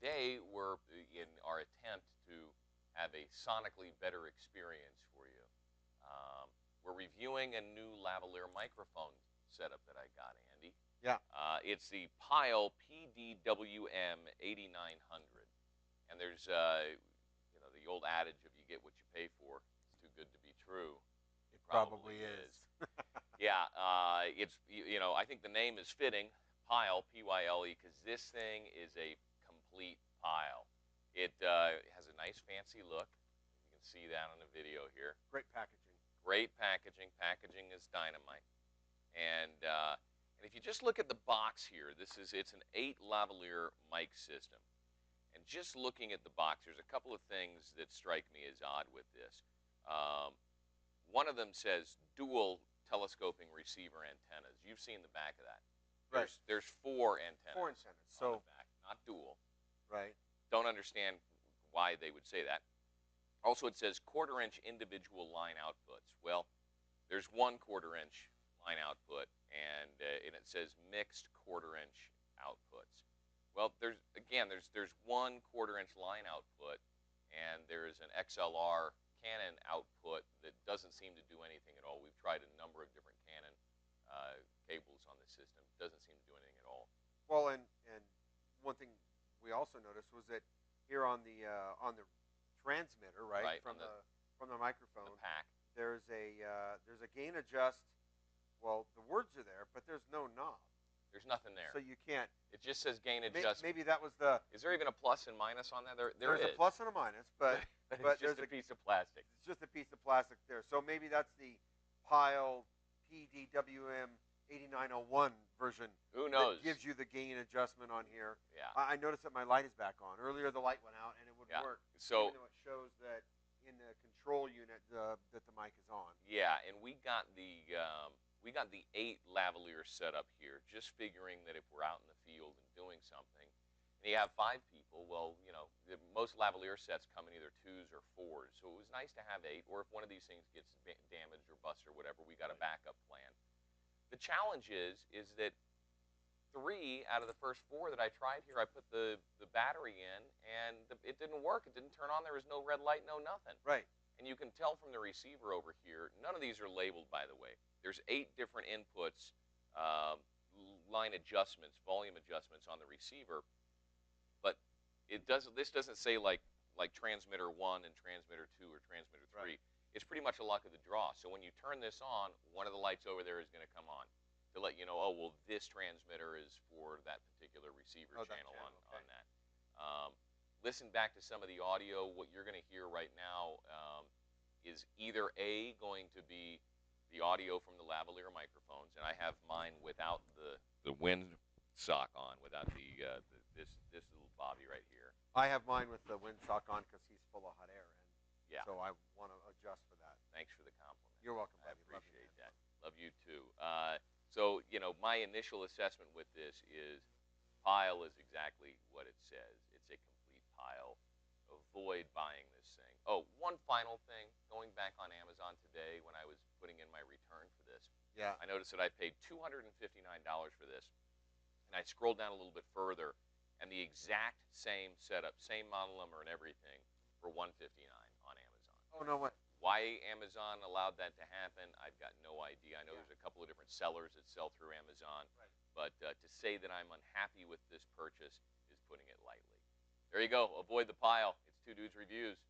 today we're in our attempt to have a sonically better experience for you. We're reviewing a new lavalier microphone setup that I got, Andy. Yeah. It's the PYLE PDWM8900. And there's, the old adage of you get what you pay for. It's too good to be true. It probably is. Yeah, I think the name is fitting, PYLE, P-Y-L-E, because this thing is a complete pile. It has a nice fancy look. You can see that on the video here. Great packaging. Great packaging. Packaging is dynamite. And if you just look at the box here, it's an 8 lavalier mic system. And just looking at the box, there's a couple of things that strike me as odd with this. One of them says dual telescoping receiver antennas. You've seen the back of that. There's 4 antennas. 4 antennas. On So the back, not dual. Right. Don't understand why they would say that. Also, it says 1/4-inch individual line outputs. Well, there's 1 1/4-inch line output, and it says mixed 1/4-inch outputs. Well, there's 1 1/4-inch line output, and there's an XLR Canon output that doesn't seem to do anything at all. We've tried a number of different Canon cables on the system. It doesn't seem to do anything at all. Well, and one thing we also noticed was that here on the transmitter, right, from the microphone, the pack, there's a gain adjust. Well, the words are there, but there's no knob. There's nothing there. So you can't. It just says gain adjust. Maybe that was the. Is there even a plus and minus on that? There's a plus and a minus, but it's just a piece of plastic. It's just a piece of plastic there. So maybe that's the PYLE PDWM8900 version. Who knows? That gives you the gain adjustment on here. Yeah. I noticed that my light is back on. Earlier the light went out and it would work. So even though it shows that in the control unit that the mic is on. Yeah, and we got the 8 lavalier setup here, just figuring that if we're out in the field and doing something, and you have 5 people, well, most lavalier sets come in either 2s or 4s. So it was nice to have 8, or if one of these things gets damaged or busted or whatever, we got a backup plan. The challenge is that 3 out of the first 4 that I tried here, I put the battery in, and it didn't work. It didn't turn on. There was no red light, no nothing. Right. And you can tell from the receiver over here, none of these are labeled, by the way. There's 8 different inputs, line adjustments, volume adjustments on the receiver, but this doesn't say like transmitter 1 and transmitter 2 or transmitter 3. Right. It's pretty much a luck of the draw. So when you turn this on, one of the lights over there is going to come on to let you know, oh, well, this transmitter is for that particular receiver channel on that. Listen back to some of the audio. What you're going to hear right now is either A, going to be the audio from the lavalier microphones, and I have mine without the wind sock on, without this little bobby right here. I have mine with the wind sock on because he's full of hot air, and so I want to adjust for that. Thanks for the compliment. You're welcome, buddy. I appreciate that. Love you too. So my initial assessment with this is PYLE is exactly what it says. It's a complete pile. Avoid buying this thing. Oh, one final thing. Going back on Amazon today when I was putting in my return for this, I noticed that I paid $259 for this. And I scrolled down a little bit further, and the exact same setup, same model number and everything, for $159 on Amazon. Oh, no way. Why Amazon allowed that to happen, I've got no idea. I know there's a couple of different sellers that sell through Amazon, but to say that I'm unhappy with this purchase is putting it lightly. There you go. Avoid the PYLE. It's 2 Dudes Reviews.